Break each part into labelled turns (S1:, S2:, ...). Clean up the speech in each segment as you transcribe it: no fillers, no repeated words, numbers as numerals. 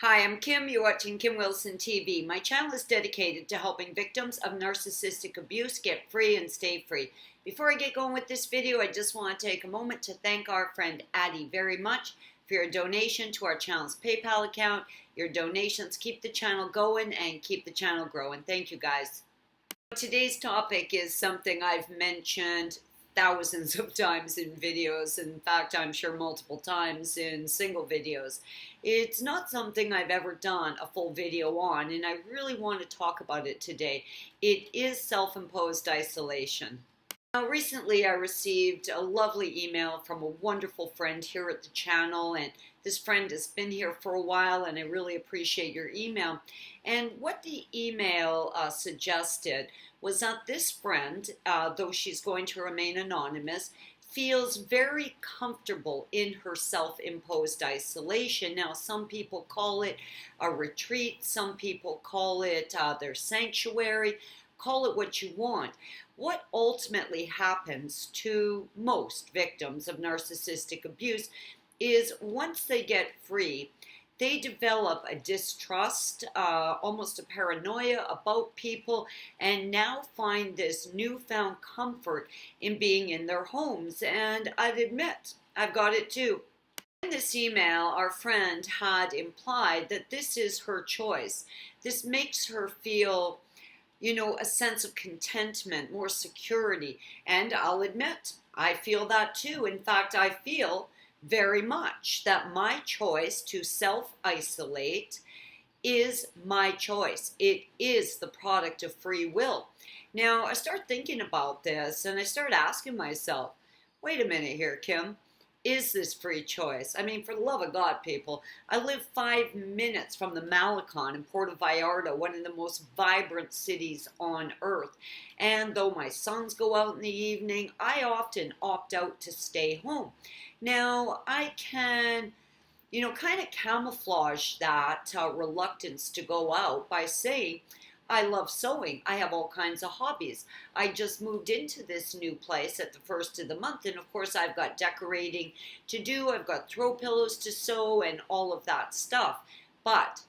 S1: Hi, I'm Kim. You're watching Kim Wilson TV. My channel is dedicated to helping victims of narcissistic abuse get free and stay free. Before I get going with this video, I just want to take a moment to thank our friend Addie very much for your donation to our channel's PayPal account. Your donations keep the channel going and keep the channel growing. Thank you, guys. Today's topic is something I've mentioned thousands of times in videos. In fact, I'm sure multiple times in single videos. It's not something I've ever done a full video on, and I really want to talk about it today. It is self-imposed isolation. Now, recently I received a lovely email from a wonderful friend here at the channel, and this friend has been here for a while, and I really appreciate your email. And what the email suggested was that this friend, though she's going to remain anonymous, feels very comfortable in her self-imposed isolation. Now, some people call it a retreat, some people call it their sanctuary. Call it what you want. What ultimately happens to most victims of narcissistic abuse is once they get free, they develop a distrust, almost a paranoia about people, and now find this newfound comfort in being in their homes. And I'd admit, I've got it too. In this email, our friend had implied that this is her choice. This makes her feel a sense of contentment, more security. And I'll admit, I feel that too. In fact, I feel very much that my choice to self-isolate is my choice. It is the product of free will. Now, I start thinking about this and I start asking myself, wait a minute here, Kim. Is this free choice? I mean, for the love of God, people, I live 5 minutes from the Malecon in Puerto Vallarta, one of the most vibrant cities on earth. And though my sons go out in the evening, I often opt out to stay home. Now, I can, kind of camouflage that reluctance to go out by saying, I love sewing. I have all kinds of hobbies. I just moved into this new place at the first of the month, and of course I've got decorating to do. I've got throw pillows to sew and all of that stuff. But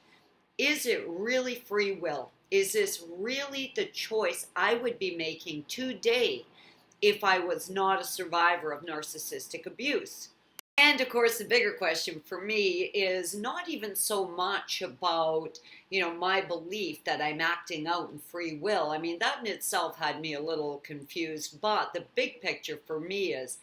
S1: is it really free will? Is this really the choice I would be making today if I was not a survivor of narcissistic abuse? And of course, the bigger question for me is not even so much about, my belief that I'm acting out in free will. I mean, that in itself had me a little confused. But the big picture for me is,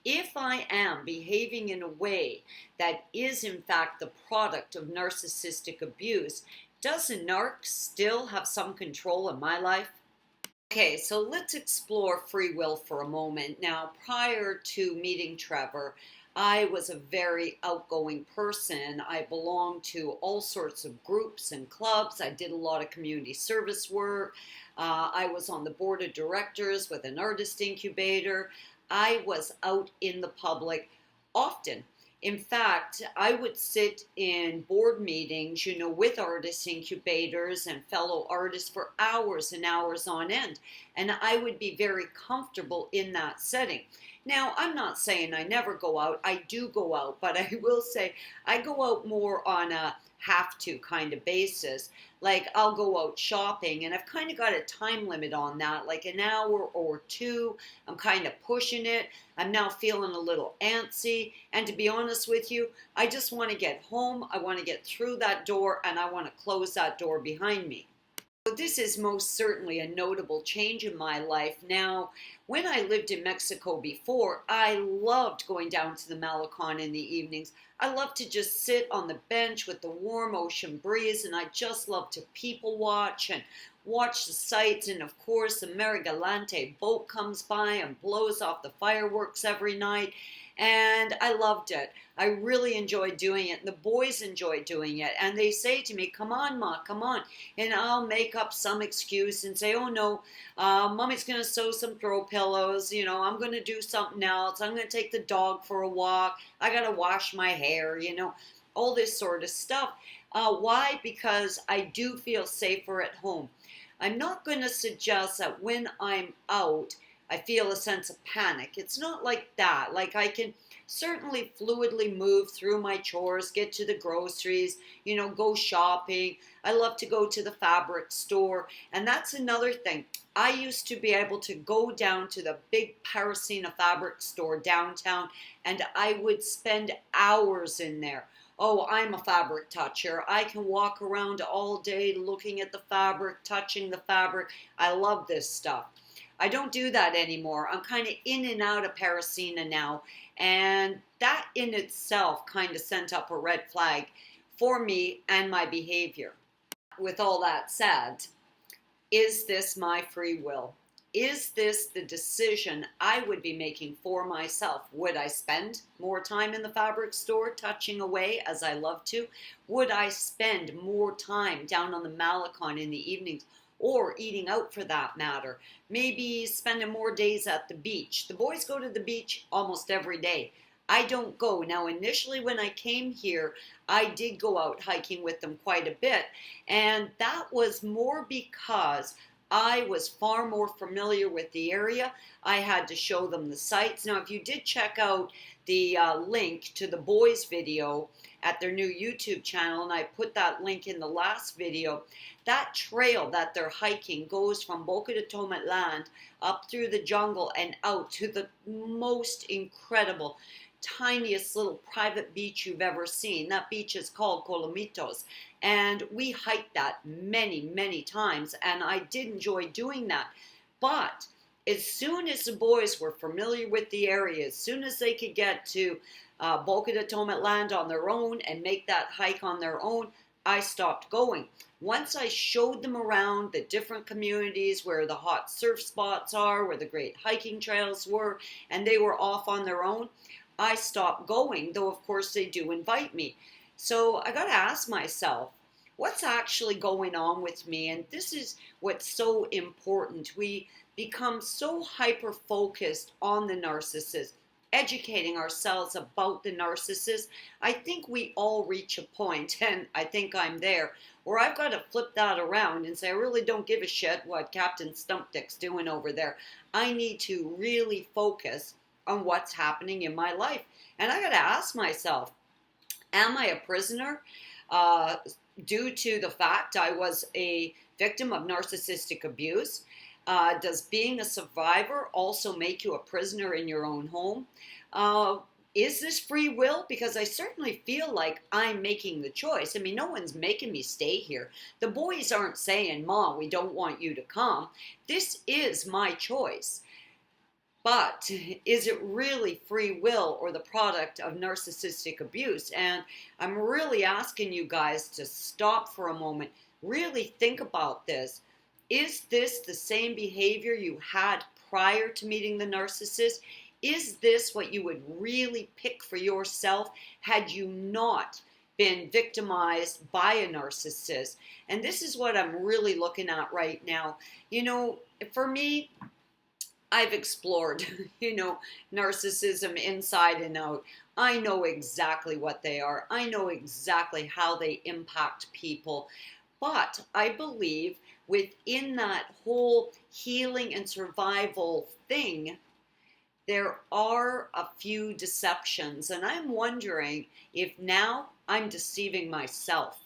S1: if I am behaving in a way that is in fact the product of narcissistic abuse, does a narc still have some control in my life? Okay, so let's explore free will for a moment. Now, prior to meeting Trevor, I was a very outgoing person. I belonged to all sorts of groups and clubs. I did a lot of community service work. I was on the board of directors with an artist incubator. I was out in the public often. In fact, I would sit in board meetings, with artist incubators and fellow artists for hours and hours on end. And I would be very comfortable in that setting. Now, I'm not saying I never go out. I do go out, but I will say I go out more on a have to kind of basis. Like, I'll go out shopping, and I've kind of got a time limit on that, like an hour or two. I'm kind of pushing it. I'm now feeling a little antsy, and to be honest with you, I just want to get home. I want to get through that door, and I want to close that door behind me. So this is most certainly a notable change in my life. Now, when I lived in Mexico before, I loved going down to the Malecon in the evenings. I loved to just sit on the bench with the warm ocean breeze, and I just loved to people watch and watch the sights. And of course, the Marigalante boat comes by and blows off the fireworks every night. And I loved it. I really enjoyed doing it. And the boys enjoyed doing it. And they say to me, come on, Ma, come on. And I'll make up some excuse and say, oh, no, Mommy's going to sew some throw pillows. I'm going to do something else. I'm going to take the dog for a walk. I got to wash my hair, all this sort of stuff. Why? Because I do feel safer at home. I'm not going to suggest that when I'm out, I feel a sense of panic. It's not like that. Like, I can certainly fluidly move through my chores, get to the groceries, go shopping. I love to go to the fabric store. And that's another thing. I used to be able to go down to the big Parisina fabric store downtown, and I would spend hours in there. Oh, I'm a fabric toucher. I can walk around all day looking at the fabric, touching the fabric. I love this stuff. I don't do that anymore. I'm kind of in and out of Parisina now, and that in itself kind of sent up a red flag for me and my behavior. With all that said, is this my free will? Is this the decision I would be making for myself? Would I spend more time in the fabric store touching away as I love to? Would I spend more time down on the Malecon in the evenings, or eating out for that matter? Maybe spending more days at the beach. The boys go to the beach almost every day. I don't go. Now, initially when I came here, I did go out hiking with them quite a bit, and that was more because I was far more familiar with the area. I had to show them the sights. Now, if you did check out the link to the boys video at their new YouTube channel, and I put that link in the last video, that trail that they're hiking goes from Boca de Tomatland up through the jungle and out to the most incredible, tiniest little private beach you've ever seen. That beach is called Colomitos, and we hiked that many, many times, and I did enjoy doing that. But as soon as the boys were familiar with the area, as soon as they could get to Boca de Tomatland on their own and make that hike on their own, I stopped going. Once I showed them around the different communities where the hot surf spots are, where the great hiking trails were, and they were off on their own, I stopped going, though of course they do invite me. So I got to ask myself, what's actually going on with me? And this is what's so important. We become so hyper-focused on the narcissist, educating ourselves about the narcissist. I think we all reach a point, and I think I'm there, where I've got to flip that around and say, I really don't give a shit what Captain Stumpdick's doing over there. I need to really focus on what's happening in my life. And I got to ask myself, am I a prisoner due to the fact I was a victim of narcissistic abuse? Does being a survivor also make you a prisoner in your own home? Is this free will? Because I certainly feel like I'm making the choice. I mean, no one's making me stay here. The boys aren't saying, Mom, we don't want you to come. This is my choice. But is it really free will or the product of narcissistic abuse? And I'm really asking you guys to stop for a moment, really think about this. Is this the same behavior you had prior to meeting the narcissist? Is this what you would really pick for yourself had you not been victimized by a narcissist? And this is what I'm really looking at right now. For me, I've explored, narcissism inside and out. I know exactly what they are. I know exactly how they impact people. But I believe within that whole healing and survival thing, there are a few deceptions. And I'm wondering if now I'm deceiving myself.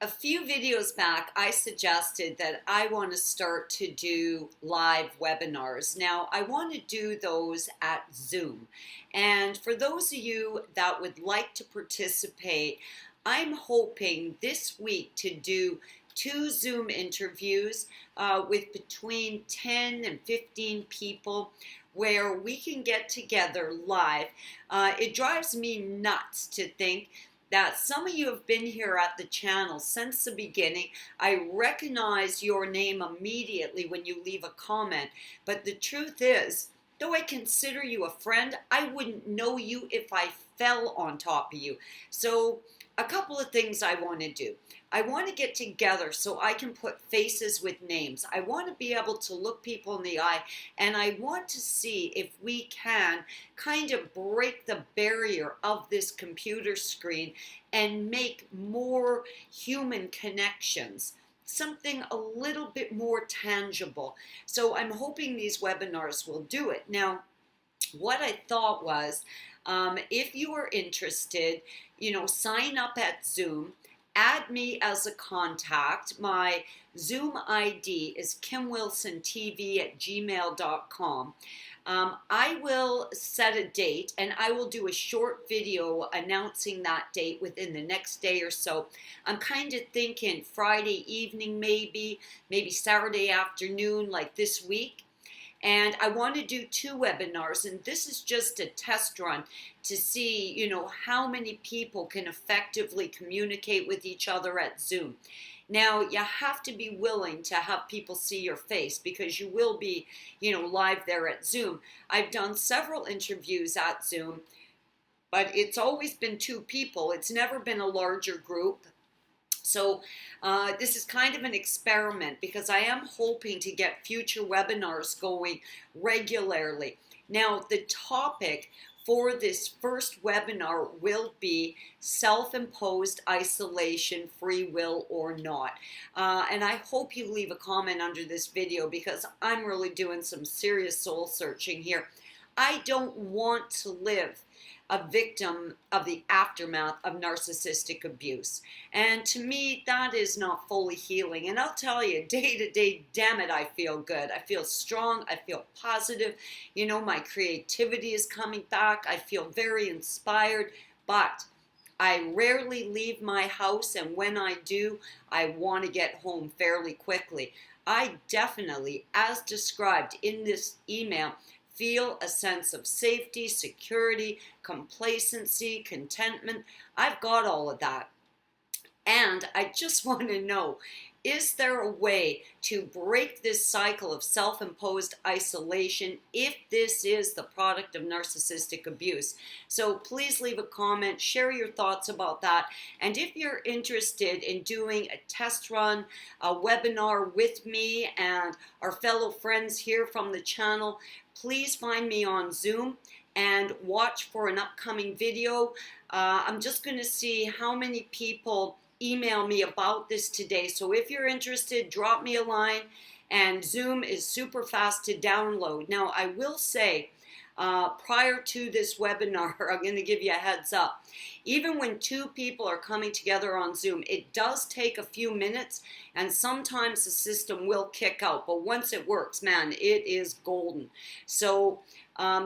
S1: A few videos back, I suggested that I want to start to do live webinars. Now, I want to do those at Zoom. And for those of you that would like to participate, I'm hoping this week to do 2 Zoom interviews with between 10 and 15 people where we can get together live. It drives me nuts to think that some of you have been here at the channel since the beginning. I recognize your name immediately when you leave a comment, but the truth is, though I consider you a friend, I wouldn't know you if I fell on top of you. So a couple of things I want to do. I want to get together so I can put faces with names. I want to be able to look people in the eye, and I want to see if we can kind of break the barrier of this computer screen and make more human connections, something a little bit more tangible. So I'm hoping these webinars will do it. Now, what I thought was, If you are interested, sign up at Zoom. Add me as a contact. My Zoom ID is kimwilsontv@gmail.com. I will set a date and I will do a short video announcing that date within the next day or so. I'm kind of thinking Friday evening, maybe Saturday afternoon, like this week. And I want to do 2 webinars, and this is just a test run to see, how many people can effectively communicate with each other at Zoom. Now, you have to be willing to have people see your face because you will be, live there at Zoom. I've done several interviews at Zoom, but it's always been 2 people. It's never been a larger group. So this is kind of an experiment because I am hoping to get future webinars going regularly. Now, the topic for this first webinar will be self-imposed isolation, free will or not. And I hope you leave a comment under this video because I'm really doing some serious soul searching here. I don't want to live a victim of the aftermath of narcissistic abuse. And to me, that is not fully healing. And I'll tell you, day to day, damn it, I feel good. I feel strong. I feel positive. My creativity is coming back. I feel very inspired. But I rarely leave my house. And when I do, I want to get home fairly quickly. I definitely, as described in this email, feel a sense of safety, security, complacency, contentment. I've got all of that. And I just want to know, is there a way to break this cycle of self-imposed isolation if this is the product of narcissistic abuse? So please leave a comment, share your thoughts about that. And if you're interested in doing a test run, a webinar with me and our fellow friends here from the channel, please find me on Zoom and watch for an upcoming video. I'm just going to see how many people email me about this today. So if you're interested, drop me a line. And Zoom is super fast to download. Now, I will say, prior to this webinar, I'm going to give you a heads up. Even when 2 people are coming together on Zoom, it does take a few minutes, and sometimes the system will kick out. But once it works, man, it is golden. So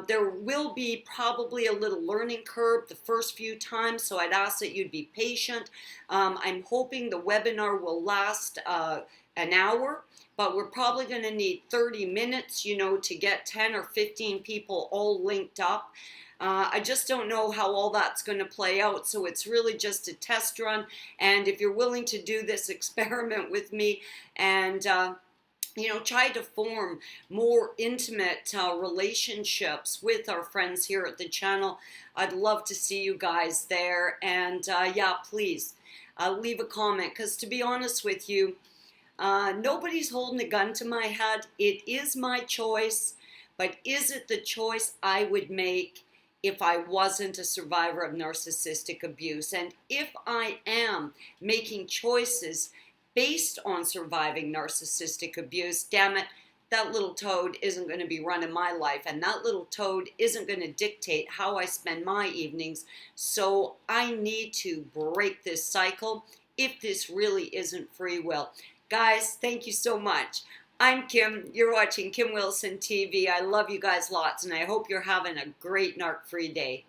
S1: there will be probably a little learning curve the first few times, so I'd ask that you'd be patient. I'm hoping the webinar will last an hour, but we're probably going to need 30 minutes, to get 10 or 15 people all linked up. I just don't know how all that's going to play out, so it's really just a test run. And if you're willing to do this experiment with me and try to form more intimate relationships with our friends here at the channel, I'd love to see you guys there. And yeah, please leave a comment, because to be honest with you, nobody's holding a gun to my head. It is my choice, but is it the choice I would make if I wasn't a survivor of narcissistic abuse? And if I am making choices based on surviving narcissistic abuse, damn it, that little toad isn't going to be running my life, and that little toad isn't going to dictate how I spend my evenings. So I need to break this cycle if this really isn't free will. Guys, thank you so much. I'm Kim. You're watching Kim Wilson TV. I love you guys lots, and I hope you're having a great narc-free day.